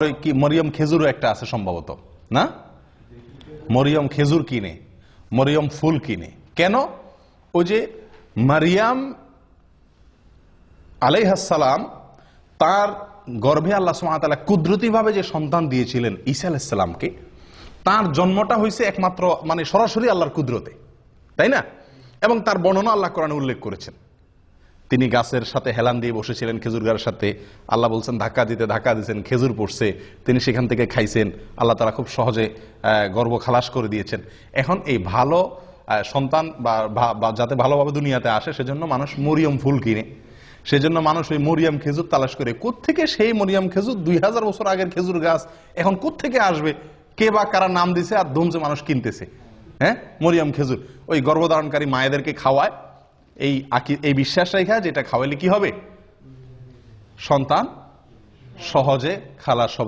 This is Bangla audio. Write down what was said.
কি মরিয়ম খেজুরও একটা আছে সম্ভবত, না? মরিয়ম খেজুর কিনে, মরিয়ম ফুল কিনে। কেন? ওই যে মারিয়াম আলাইহিস সালাম, তার গর্ভে আল্লাহ সুবহানাহু ওয়া তাআলা কুদরতিভাবে যে সন্তান দিয়েছিলেন ঈসা আলাইহিস সালামকে, তার জন্মটা হয়েছে একমাত্র মানে সরাসরি আল্লাহর কুদরতে, তাই না? এবং তার বর্ণনা আল্লাহ কোরআনে উল্লেখ করেছেন। তিনি গাছের সাথে হেলান দিয়ে বসেছিলেন, খেজুর গাছের সাথে। আল্লাহ বলছেন ধাক্কা দিয়েছেন, খেজুর পড়ছে, তিনি সেখান থেকে খাইছেন। আল্লাহ তাআলা খুব সহজে গর্ভ খালাস করে দিয়েছেন। এখন এই ভালো সন্তান বা যাতে ভালোভাবে দুনিয়াতে আসে, সেজন্য মানুষ মরিয়ম ফুল কিনে, সেজন্য মানুষ ওই মরিয়ম খেজুর তালাশ করে। কোত্থেকে সেই মরিয়ম খেজুর? 2000 বছর আগের খেজুর গাছ এখন কোত্থেকে আসবে? কে বা কারা নাম দিছে আর ধুমছে মানুষ কিনতেছে। হ্যাঁ, মরিয়ম খেজুর ওই গর্ভধারণকারী মায়েদেরকে খাওয়ায় এই বিশ্বাস রেখা, যেটা খাওয়াইলে কি হবে? সন্তান সহজে খালাস হবে।